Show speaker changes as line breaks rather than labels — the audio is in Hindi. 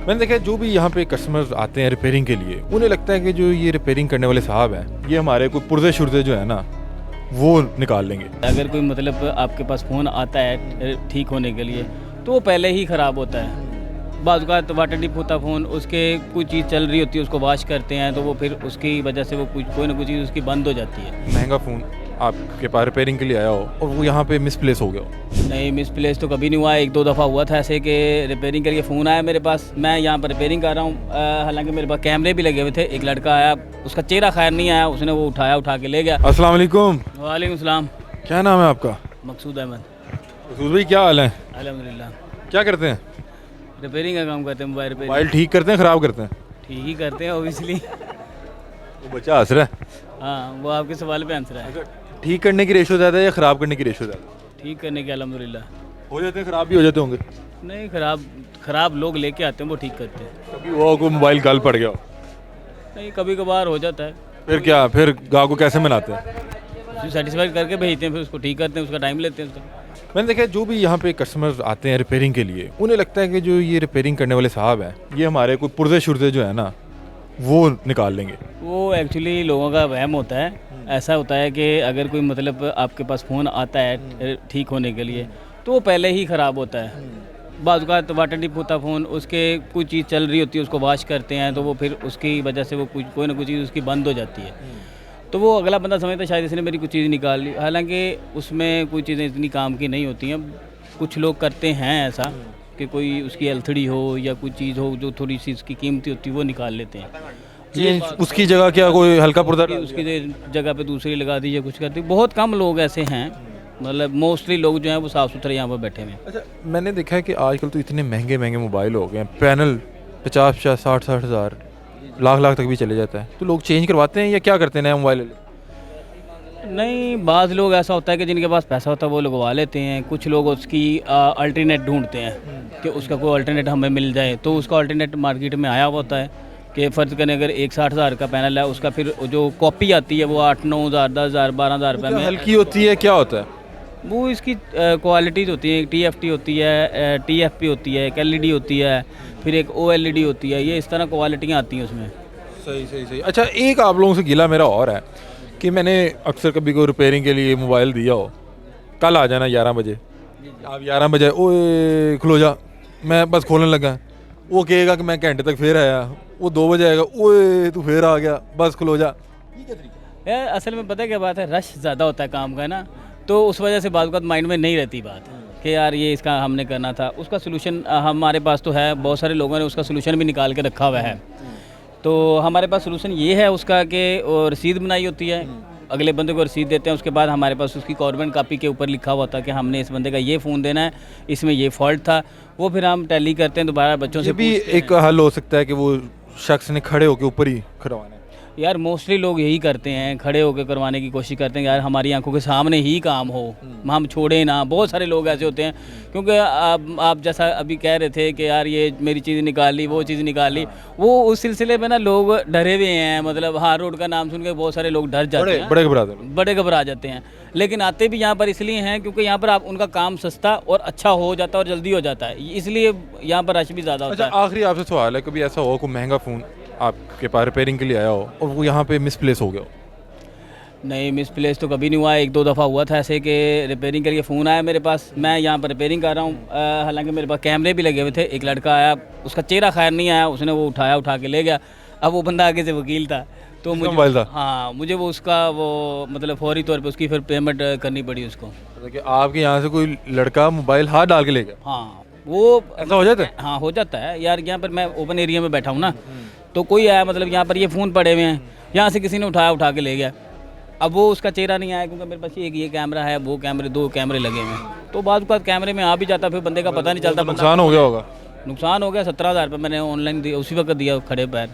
मैंने देखा है जो भी यहाँ पे कस्टमर्स आते हैं रिपेयरिंग के लिए, उन्हें लगता है कि जो ये रिपेयरिंग करने वाले साहब हैं ये हमारे कोई पुर्जे शुर्जे जो है ना वो निकाल लेंगे।
अगर कोई मतलब आपके पास फ़ोन आता है ठीक होने के लिए तो वो पहले ही ख़राब होता है। बाज़ औक़ात वाटर डिप होता फ़ोन, उसके कोई चीज़ चल रही होती है, उसको वॉश करते हैं तो वो फिर उसकी वजह से वो कोई ना कोई चीज़ उसकी बंद हो जाती है।
महंगा फ़ोन आपके पास रिपेयरिंग के लिए आया हो और वो यहाँ पे मिसप्लेस हो गया हो।
नहीं, मिसप्लेस तो कभी नहीं हुआ। एक दो दफ़ा हुआ था ऐसे कि रिपेयरिंग के लिए फ़ोन आया मेरे पास, मैं यहाँ पर रिपेयरिंग कर रहा हूँ। हालांकि मेरे पास कैमरे भी लगे हुए थे। एक लड़का आया, उसका चेहरा खैर नहीं आया, उसने वो उठा के ले गया।
अस्सलाम वालेकुम।
वालेकुम सलाम।
क्या नाम है आपका?
मकसूद अहमद।
मकसूद भाई क्या हाल है?
अल्हम्दुलिल्लाह।
क्या करते हैं?
रिपेयरिंग का काम करते हैं, मोबाइल रिपेयरिंग।
मोबाइल ठीक करते हैं ख़राब करते हैं?
ठीक ही करते हैं ओबियसली।
वो बच्चा हंस रहा है।
हाँ, वो आपके सवाल पे आंसर है।
ठीक करने की रेशो ज़्यादा है या ख़राब करने की रेशो ज़्यादा?
ठीक करने के अल्हम्दुलिल्लाह।
हो जाते हैं, ख़राब भी हो जाते होंगे।
नहीं, ख़राब लोग लेके आते हैं, वो ठीक करते हैं।
कभी वो कोई मोबाइल गल पड़ गया हो?
नहीं, कभी कभार हो जाता है।
फिर क्या, फिर गाँव को कैसे मनाते हैं?
उसको सेटिस्फाइड करके भेजते हैं, फिर उसको ठीक करते हैं, उसका टाइम लेते हैं उसका।
मैंने देखा है जो भी यहाँ पे कस्टमर्स आते हैं रिपेयरिंग के लिए, उन्हें लगता है कि जो ये रिपेयरिंग करने वाले साहब हैं ये हमारे कोई पुर्जे शुर्जे जो है ना वो निकाल लेंगे।
वो एक्चुअली लोगों का वहम होता है। ऐसा होता है कि अगर कोई मतलब आपके पास फ़ोन आता है ठीक होने के लिए तो वो पहले ही ख़राब होता है। बाज़ औक़ात वाटर डिप होता फ़ोन, उसके कोई चीज़ चल रही होती है, उसको वॉश करते हैं तो वो फिर उसकी वजह से वो कोई ना कोई चीज़ उसकी बंद हो जाती है। तो वो अगला बंदा समझता है शायद इसने मेरी कुछ चीज़ निकाल ली, हालांकि उसमें कोई चीज़ें इतनी काम की नहीं होती हैं। कुछ लोग करते हैं ऐसा कि कोई उसकी एलथड़ी हो या कोई चीज़ हो जो थोड़ी सी उसकी कीमती होती है वो निकाल लेते हैं।
ये उसकी जगह क्या कोई हल्का पुर्जा
उसकी जगह पे दूसरी लगा दी या कुछ करती। बहुत कम लोग ऐसे हैं, मतलब मोस्टली लोग जो हैं वो साफ़ सुथरे यहाँ पर बैठे हुए हैं।
अच्छा, मैंने देखा है कि आजकल तो इतने महंगे महंगे मोबाइल हो गए हैं, पैनल 50-50 60-60 हज़ार लाख तक भी चले जाता है, तो लोग चेंज करवाते हैं या क्या करते हैं नया मोबाइल?
नहीं, बाज़ लोग ऐसा होता है कि जिनके पास पैसा होता है वो लगवा लेते हैं। कुछ लोग उसकी अल्टरनेट ढूंढते हैं कि उसका कोई अल्टरनेट हमें मिल जाए, तो उसका अल्टरनेट मार्केट में आया हुआ होता है कि फ़र्ज़ करें अगर 60 हज़ार का पैनल है, उसका फिर जो कॉपी आती है वो 8-9 हज़ार 10 हज़ार 12 हज़ार रुपये में।
हल्की होती है, क्या होता है
वो इसकी क्वालिटीज़ होती हैं। TFT होती है, TFP होती है, एक LED होती है, फिर एक OLED होती है। ये इस तरह क्वालिटियाँ आती हैं उसमें।
सही। अच्छा, एक आप लोगों से गिला मेरा और है कि मैंने अक्सर कभी कोई रिपेयरिंग के लिए मोबाइल दिया हो, कल आ जाना 11 बजे, आप 11 बजे ओए खुलो जा, मैं बस खोलने लगा, वो कहेगा कि मैं घंटे तक फिर आया, वो 2 बजे आएगा, ओए तू फिर आ गया, बस खुलो जा। ये क्या तरीका?
यार असल में पता है क्या बात है, रश ज़्यादा होता है काम का ना, तो उस वजह से बात माइंड में नहीं रहती बात कि यार ये इसका हमने करना था। उसका सलूशन हमारे पास तो है, बहुत सारे लोगों ने उसका सलूशन भी निकाल के रखा हुआ है। तो हमारे पास सलूशन ये है उसका कि रसीद बनाई होती है, अगले बंदे को रसीद देते हैं, उसके बाद हमारे पास उसकी गवर्नमेंट कापी के ऊपर लिखा हुआ था कि हमने इस बंदे का ये फ़ोन देना है, इसमें ये फॉल्ट था, वो फिर हम टैली करते हैं, दोबारा बच्चों से
भी एक हल हो सकता है कि वो शख्स ने खड़े होकर ऊपर ही करवाना है।
यार मोस्टली लोग यही करते हैं, खड़े होकर करवाने की कोशिश करते हैं यार हमारी आंखों के सामने ही काम हो, हम छोड़े ना। बहुत सारे लोग ऐसे होते हैं, क्योंकि आप जैसा अभी कह रहे थे कि यार ये मेरी चीज़ निकाल ली, वो चीज़ निकाल ली, वो उस सिलसिले में ना लोग डरे हुए हैं। मतलब हार रोड का नाम सुन के बहुत सारे लोग डर जाते हैं, बड़े घबरा जाते हैं। लेकिन आते भी यहाँ पर इसलिए हैं क्योंकि यहाँ पर आप उनका काम सस्ता और अच्छा हो जाता है और जल्दी हो जाता है, इसलिए यहाँ पर रश भी ज़्यादा होता है।
आखिरी आपसे सवाल है, कभी ऐसा हो कोई महंगा फ़ोन आपके पास रिपेयरिंग के लिए आया हो और वो यहाँ पे मिसप्लेस हो गया हो?
नहीं, मिसप्लेस तो कभी नहीं हुआ। एक दो दफ़ा हुआ था ऐसे कि रिपेयरिंग के लिए फ़ोन आया मेरे पास, मैं यहाँ पर रिपेयरिंग कर रहा हूँ। हालांकि मेरे पास कैमरे भी लगे हुए थे। एक लड़का आया, उसका चेहरा खैर नहीं आया, उसने वो उठा के ले गया। अब वो बंदा आगे से वकील था, तो मुझे वो उसका वो मतलब फौरी तौर पे उसकी फिर पेमेंट करनी पड़ी उसको।
कि आपके यहाँ से कोई लड़का मोबाइल हाथ डाल के ले गया?
हाँ, वो
ऐसा हो जाता है?
हाँ, हो जाता है यार। यहाँ पर मैं ओपन एरिया में बैठा हूँ ना, तो कोई आया, मतलब यहाँ पर ये फ़ोन पड़े हुए हैं, यहाँ से किसी ने उठा के ले गया। अब वो उसका चेहरा नहीं आया क्योंकि मेरे पास एक ये कैमरा है, वो कैमरे 2 कैमरे लगे हुए हैं, तो बाद कैमरे में आ भी जाता, फिर बंदे का पता नहीं चलता।
नुकसान हो गया होगा?
नुकसान हो गया। 17 हज़ार रुपये मैंने ऑनलाइन दिया, उसी वक्त दिया खड़े पैर।